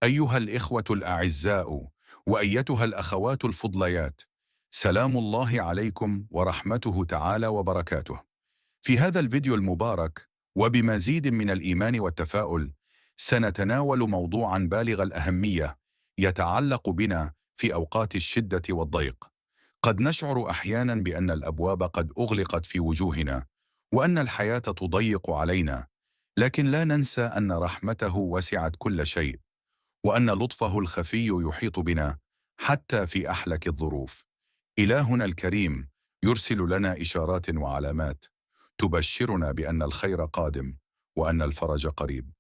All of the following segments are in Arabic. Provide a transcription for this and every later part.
أيها الإخوة الأعزاء وأيتها الأخوات الفضليات، سلام الله عليكم ورحمته تعالى وبركاته. في هذا الفيديو المبارك وبمزيد من الإيمان والتفاؤل سنتناول موضوعا بالغ الأهمية يتعلق بنا في أوقات الشدة والضيق. قد نشعر أحيانا بأن الأبواب قد أغلقت في وجوهنا وأن الحياة تضيق علينا، لكن لا ننسى أن رحمته وسعت كل شيء، وأن لطفه الخفي يحيط بنا حتى في أحلك الظروف. إلهنا الكريم يرسل لنا إشارات وعلامات تبشرنا بأن الخير قادم وأن الفرج قريب.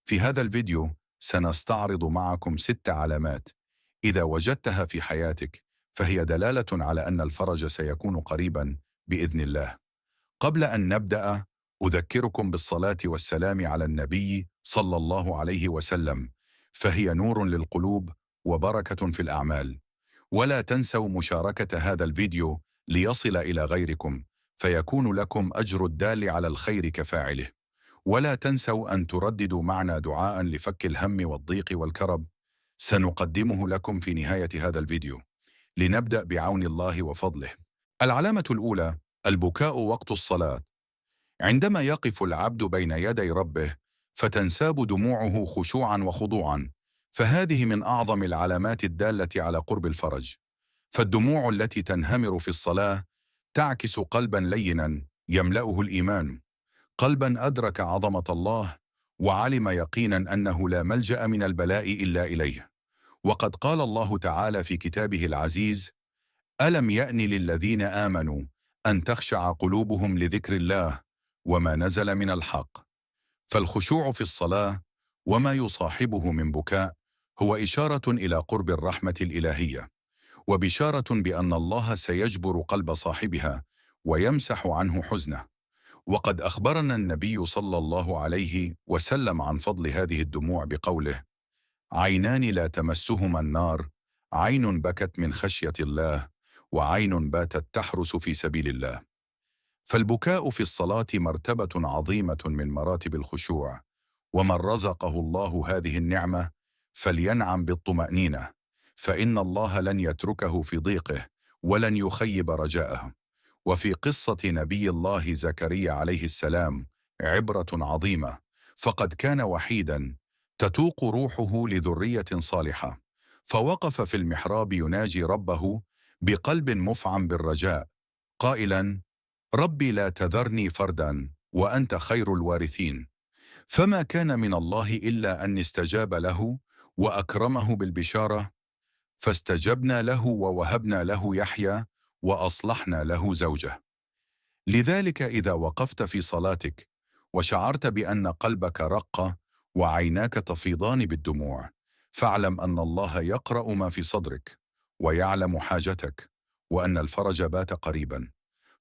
في هذا الفيديو سنستعرض معكم 6 علامات إذا وجدتها في حياتك فهي دلالة على أن الفرج سيكون قريبا بإذن الله. قبل أن نبدأ أذكركم بالصلاة والسلام على النبي صلى الله عليه وسلم، فهي نور للقلوب وبركة في الأعمال. ولا تنسوا مشاركة هذا الفيديو ليصل إلى غيركم فيكون لكم أجر الدال على الخير كفاعله. ولا تنسوا أن ترددوا معنا دعاء لفك الهم والضيق والكرب سنقدمه لكم في نهاية هذا الفيديو. لنبدأ بعون الله وفضله. العلامة الأولى: البكاء وقت الصلاة. عندما يقف العبد بين يدي ربه فتنساب دموعه خشوعا وخضوعا، فهذه من أعظم العلامات الدالة على قرب الفرج. فالدموع التي تنهمر في الصلاة تعكس قلبا لينا يملأه الإيمان، قلبا أدرك عظمة الله وعلم يقينا أنه لا ملجأ من البلاء إلا إليه. وقد قال الله تعالى في كتابه العزيز: ألم يأن للذين آمنوا أن تخشع قلوبهم لذكر الله وما نزل من الحق. فالخشوع في الصلاة وما يصاحبه من بكاء هو إشارة إلى قرب الرحمة الإلهية، وبشارة بأن الله سيجبر قلب صاحبها ويمسح عنه حزنه. وقد أخبرنا النبي صلى الله عليه وسلم عن فضل هذه الدموع بقوله: عينان لا تمسهما النار، عين بكت من خشية الله، وعين باتت تحرس في سبيل الله. فالبكاء في الصلاة مرتبة عظيمة من مراتب الخشوع، ومن رزقه الله هذه النعمة فلينعم بالطمأنينة، فإن الله لن يتركه في ضيقه ولن يخيب رجاءه. وفي قصة نبي الله زكريا عليه السلام عبرة عظيمة، فقد كان وحيدا تتوق روحه لذرية صالحة، فوقف في المحراب يناجي ربه بقلب مفعم بالرجاء قائلا: ربي لا تذرني فردا وأنت خير الوارثين. فما كان من الله إلا أن استجاب له وأكرمه بالبشارة، فاستجبنا له ووهبنا له يحيى وأصلحنا له زوجه. لذلك إذا وقفت في صلاتك وشعرت بأن قلبك رق وعيناك تفيضان بالدموع، فاعلم أن الله يقرأ ما في صدرك ويعلم حاجتك، وأن الفرج بات قريبا.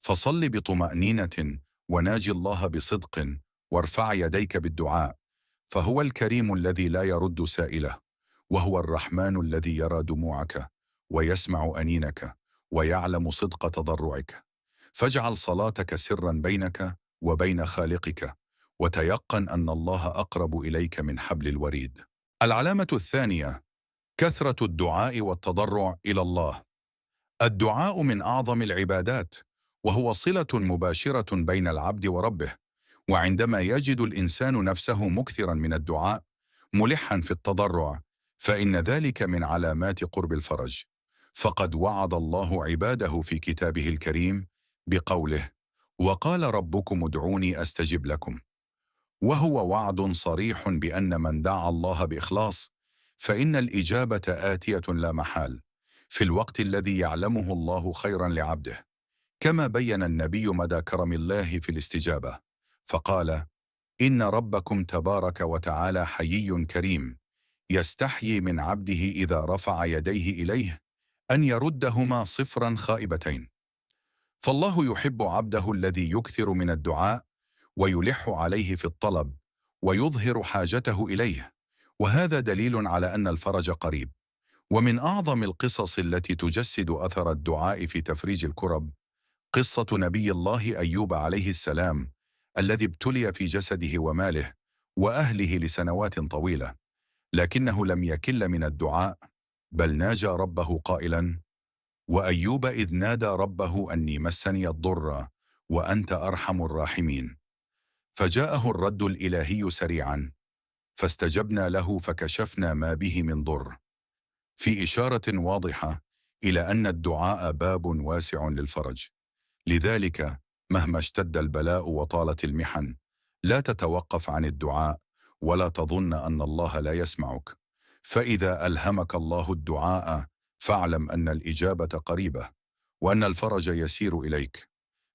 فصل بطمأنينة وناجي الله بصدق، وارفع يديك بالدعاء، فهو الكريم الذي لا يرد سائله، وهو الرحمن الذي يرى دموعك ويسمع أنينك ويعلم صدق تضرعك. فاجعل صلاتك سرا بينك وبين خالقك، وتيقن أن الله أقرب إليك من حبل الوريد. العلامة الثانية: كثرة الدعاء والتضرع إلى الله. الدعاء من أعظم العبادات، وهو صلة مباشرة بين العبد وربه. وعندما يجد الإنسان نفسه مكثرا من الدعاء ملحا في التضرع، فإن ذلك من علامات قرب الفرج. فقد وعد الله عباده في كتابه الكريم بقوله: وقال ربكم ادعوني أستجب لكم. وهو وعد صريح بأن من دعا الله بإخلاص فإن الإجابة آتية لا محال في الوقت الذي يعلمه الله خيرا لعبده. كما بين النبي مدى كرم الله في الاستجابة، فقال: إن ربكم تبارك وتعالى حيي كريم، يستحيي من عبده إذا رفع يديه إليه أن يردهما صفرا خائبتين. فالله يحب عبده الذي يكثر من الدعاء ويلح عليه في الطلب ويظهر حاجته إليه، وهذا دليل على أن الفرج قريب. ومن أعظم القصص التي تجسد أثر الدعاء في تفريج الكرب قصة نبي الله أيوب عليه السلام، الذي ابتلي في جسده وماله وأهله لسنوات طويلة، لكنه لم يكل من الدعاء، بل ناجى ربه قائلا: وأيوب إذ نادى ربه أني مسني الضر وأنت أرحم الراحمين. فجاءه الرد الإلهي سريعا، فاستجبنا له فكشفنا ما به من ضر، في إشارة واضحة إلى أن الدعاء باب واسع للفرج. لذلك مهما اشتد البلاء وطالت المحن، لا تتوقف عن الدعاء ولا تظن أن الله لا يسمعك، فإذا ألهمك الله الدعاء فاعلم أن الإجابة قريبة وأن الفرج يسير إليك.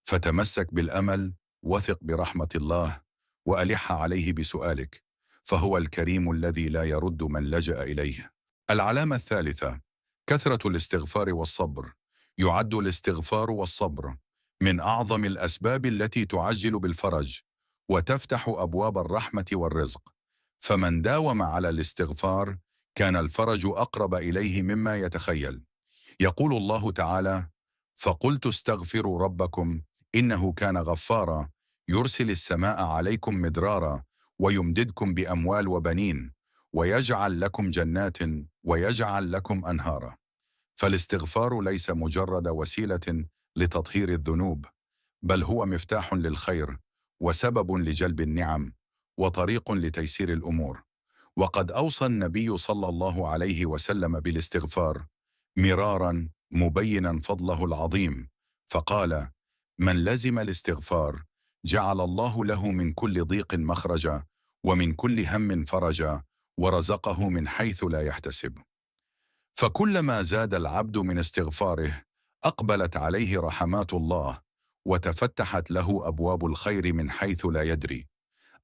فتمسك بالأمل، وثق برحمة الله، وألح عليه بسؤالك، فهو الكريم الذي لا يرد من لجأ إليه. العلامة الثالثة: كثرة الاستغفار والصبر. يعد الاستغفار والصبر من أعظم الأسباب التي تعجل بالفرج وتفتح أبواب الرحمة والرزق، فمن داوم على الاستغفار كان الفرج أقرب إليه مما يتخيل. يقول الله تعالى: فقلت استغفروا ربكم إنه كان غفارا يرسل السماء عليكم مدرارا ويمددكم بأموال وبنين ويجعل لكم جنات ويجعل لكم أنهارا. فالاستغفار ليس مجرد وسيلة لتطهير الذنوب، بل هو مفتاح للخير وسبب لجلب النعم وطريق لتيسير الأمور. وقد أوصى النبي صلى الله عليه وسلم بالاستغفار مرارا مبينا فضله العظيم، فقال: من لزم الاستغفار جعل الله له من كل ضيق مخرجا ومن كل هم فرجا ورزقه من حيث لا يحتسب. فكلما زاد العبد من استغفاره أقبلت عليه رحمات الله وتفتحت له أبواب الخير من حيث لا يدري.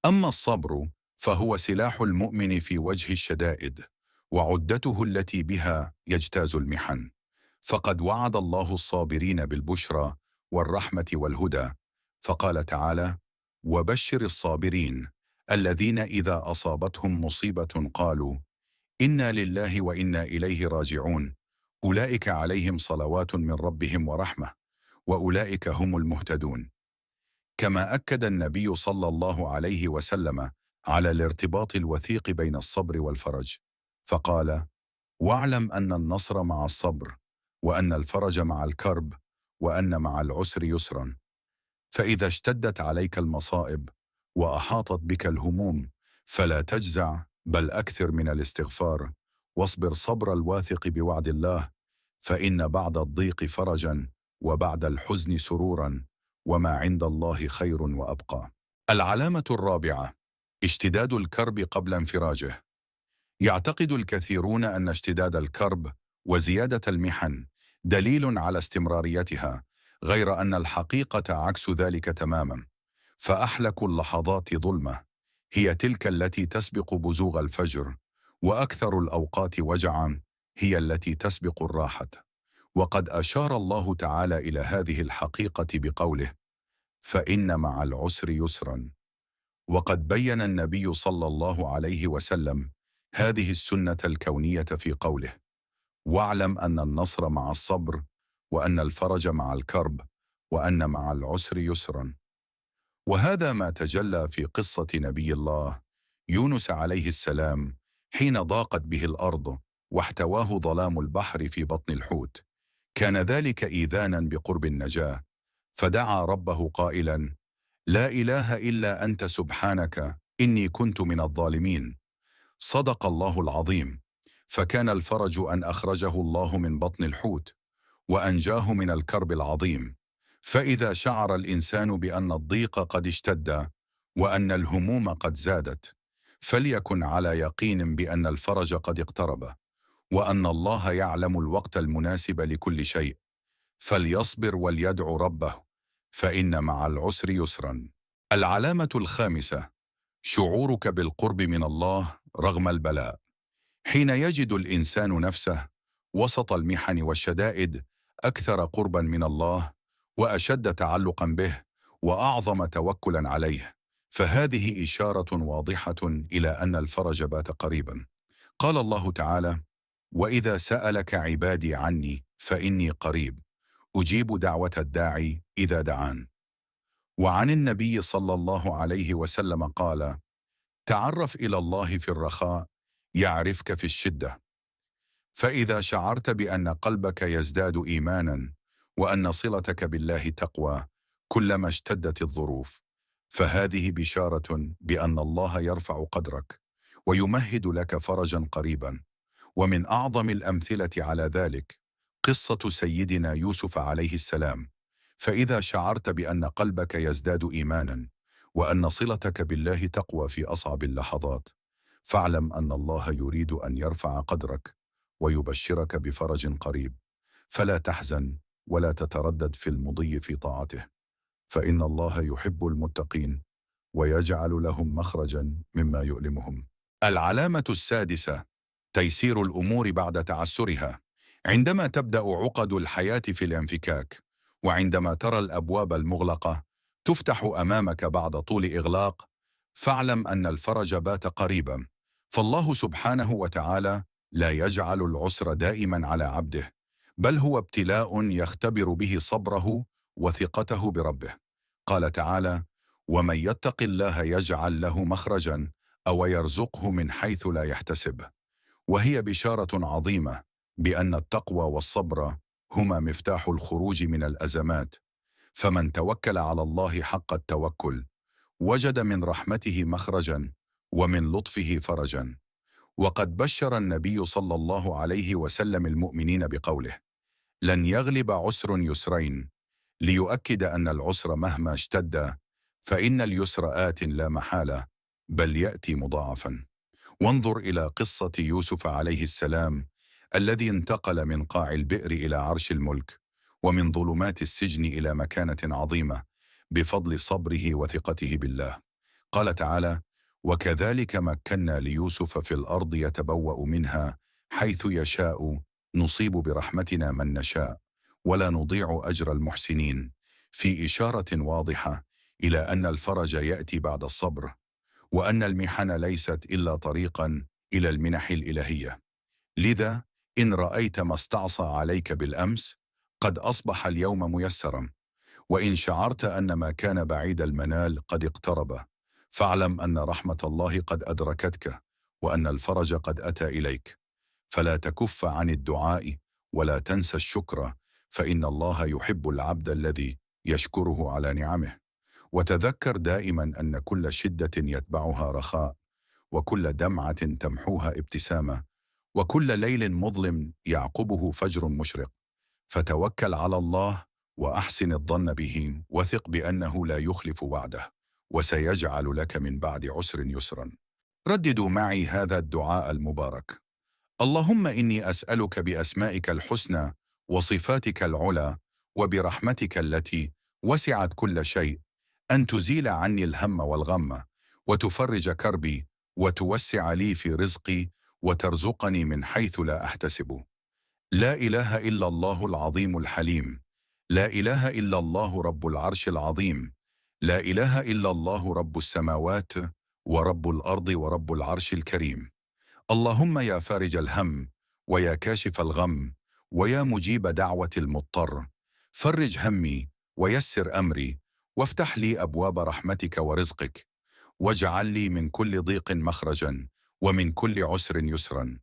أما الصبر فهو سلاح المؤمن في وجه الشدائد وعدته التي بها يجتاز المحن، فقد وعد الله الصابرين بالبشرى والرحمة والهدى، فقال تعالى: وبشر الصابرين الذين إذا أصابتهم مصيبة قالوا إنا لله وإنا إليه راجعون أولئك عليهم صلوات من ربهم ورحمة وأولئك هم المهتدون. كما أكد النبي صلى الله عليه وسلم على الارتباط الوثيق بين الصبر والفرج، فقال: واعلم أن النصر مع الصبر وأن الفرج مع الكرب وأن مع العسر يسرا. فإذا اشتدت عليك المصائب وأحاطت بك الهموم فلا تجزع، بل أكثر من الاستغفار، واصبر صبر الواثق بوعد الله، فإن بعد الضيق فرجا وبعد الحزن سرورا وما عند الله خير وأبقى. العلامة الرابعة: اشتداد الكرب قبل انفراجه. يعتقد الكثيرون أن اشتداد الكرب وزيادة المحن دليل على استمراريتها، غير أن الحقيقة عكس ذلك تماما. فأحلك اللحظات ظلمة هي تلك التي تسبق بزوغ الفجر، وأكثر الأوقات وجعا هي التي تسبق الراحة. وقد أشار الله تعالى إلى هذه الحقيقة بقوله: فإن مع العسر يسرا. وقد بين النبي صلى الله عليه وسلم هذه السنة الكونية في قوله: واعلم أن النصر مع الصبر وأن الفرج مع الكرب وأن مع العسر يسرا. وهذا ما تجلى في قصة نبي الله يونس عليه السلام حين ضاقت به الأرض واحتواه ظلام البحر في بطن الحوت. كان ذلك إيذانا بقرب النجاة، فدعا ربه قائلا: لا إله إلا أنت سبحانك إني كنت من الظالمين. صدق الله العظيم. فكان الفرج أن أخرجه الله من بطن الحوت وأنجاه من الكرب العظيم. فإذا شعر الإنسان بأن الضيق قد اشتد وأن الهموم قد زادت، فليكن على يقين بأن الفرج قد اقترب، وأن الله يعلم الوقت المناسب لكل شيء، فليصبر وليدعو ربه، فإن مع العسر يسرا. العلامة الخامسة: شعورك بالقرب من الله رغم البلاء. حين يجد الإنسان نفسه وسط المحن والشدائد أكثر قربا من الله وأشد تعلقا به وأعظم توكلا عليه، فهذه إشارة واضحة إلى أن الفرج بات قريبا. قال الله تعالى: وإذا سألك عبادي عني فإني قريب أجيب دعوة الداعي إذا دعان. وعن النبي صلى الله عليه وسلم قال: تعرف إلى الله في الرخاء يعرفك في الشدة. فإذا شعرت بأن قلبك يزداد إيمانا وأن صلتك بالله تقوى كلما اشتدت الظروف، فهذه بشارة بأن الله يرفع قدرك ويمهد لك فرجا قريبا. ومن أعظم الأمثلة على ذلك قصة سيدنا يوسف عليه السلام. فإذا شعرت بأن قلبك يزداد إيمانا وأن صلتك بالله تقوى في أصعب اللحظات، فاعلم أن الله يريد أن يرفع قدرك ويبشرك بفرج قريب. فلا تحزن ولا تتردد في المضي في طاعته، فإن الله يحب المتقين ويجعل لهم مخرجا مما يؤلمهم. العلامة السادسة: تيسير الأمور بعد تعسرها. عندما تبدأ عقد الحياة في الانفكاك، وعندما ترى الأبواب المغلقة تفتح أمامك بعد طول إغلاق، فاعلم أن الفرج بات قريبا. فالله سبحانه وتعالى لا يجعل العسر دائما على عبده، بل هو ابتلاء يختبر به صبره وثقته بربه. قال تعالى: ومن يتق الله يجعل له مخرجا أو يرزقه من حيث لا يحتسب. وهي بشارة عظيمة بأن التقوى والصبر هما مفتاح الخروج من الأزمات. فمن توكل على الله حق التوكل وجد من رحمته مخرجا ومن لطفه فرجا. وقد بشر النبي صلى الله عليه وسلم المؤمنين بقوله: لن يغلب عسر يسرين، ليؤكد أن العسر مهما اشتد فإن اليسر آت لا محالة، بل يأتي مضاعفا. وانظر إلى قصة يوسف عليه السلام الذي انتقل من قاع البئر إلى عرش الملك، ومن ظلمات السجن إلى مكانة عظيمة بفضل صبره وثقته بالله. قال تعالى: وكذلك مكنا ليوسف في الأرض يتبوأ منها حيث يشاء نصيب برحمتنا من نشاء ولا نضيع أجر المحسنين. في إشارة واضحة إلى أن الفرج يأتي بعد الصبر، وأن المحن ليست إلا طريقا إلى المنح الإلهية. لذا إن رأيت ما استعصى عليك بالأمس قد أصبح اليوم ميسرا، وإن شعرت أن ما كان بعيد المنال قد اقترب، فاعلم أن رحمة الله قد أدركتك وأن الفرج قد أتى إليك. فلا تكف عن الدعاء ولا تنسى الشكر، فإن الله يحب العبد الذي يشكره على نعمه. وتذكر دائما أن كل شدة يتبعها رخاء، وكل دمعة تمحوها ابتسامة، وكل ليل مظلم يعقبه فجر مشرق. فتوكل على الله وأحسن الظن به، وثق بأنه لا يخلف وعده، وسيجعل لك من بعد عسر يسرا. رددوا معي هذا الدعاء المبارك: اللهم إني أسألك بأسمائك الحسنى وصفاتك العلى وبرحمتك التي وسعت كل شيء أن تزيل عني الهم والغم، وتفرج كربي، وتوسع لي في رزقي، وترزقني من حيث لا أحتسب. لا إله إلا الله العظيم الحليم، لا إله إلا الله رب العرش العظيم، لا إله إلا الله رب السماوات ورب الأرض ورب العرش الكريم. اللهم يا فارج الهم ويا كاشف الغم ويا مجيب دعوة المضطر، فرج همي ويسر أمري، وافتح لي أبواب رحمتك ورزقك، واجعل لي من كل ضيق مخرجا ومن كل عسر يسرا.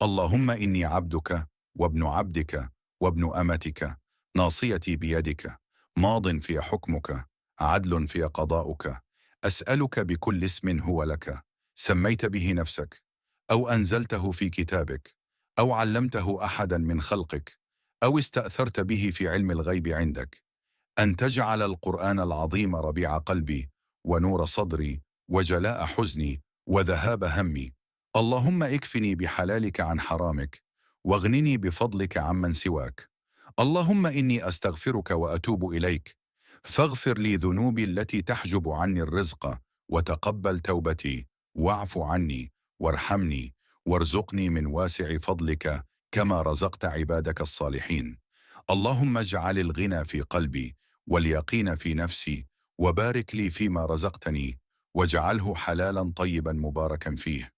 اللهم إني عبدك وابن عبدك وابن أمتك، ناصيتي بيدك، ماض في حكمك، عدل في قضاؤك. أسألك بكل اسم هو لك سميت به نفسك، أو أنزلته في كتابك، أو علمته أحدا من خلقك، أو استأثرت به في علم الغيب عندك، أن تجعل القرآن العظيم ربيع قلبي ونور صدري وجلاء حزني وذهاب همي. اللهم اكفني بحلالك عن حرامك، واغنني بفضلك عمن سواك. اللهم إني أستغفرك وأتوب إليك، فاغفر لي ذنوبي التي تحجب عني الرزق، وتقبل توبتي، واعف عني، وارحمني، وارزقني من واسع فضلك كما رزقت عبادك الصالحين. اللهم اجعل الغنى في قلبي واليقين في نفسي، وبارك لي فيما رزقتني، واجعله حلالا طيبا مباركا فيه.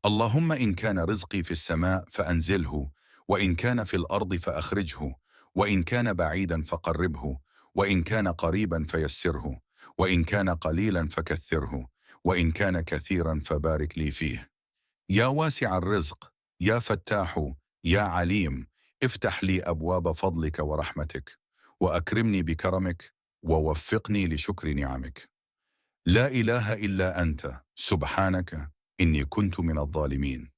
اللهم إن كان رزقي في السماء فأنزله، وإن كان في الأرض فأخرجه، وإن كان بعيدا فقربه، وإن كان قريبا فيسره، وإن كان قليلا فكثره، وإن كان كثيرا فبارك لي فيه. يا واسع الرزق، يا فتاح، يا عليم، افتح لي أبواب فضلك ورحمتك، وأكرمني بكرمك، ووفقني لشكر نعمك. لا إله إلا أنت، سبحانك إني كنت من الظالمين.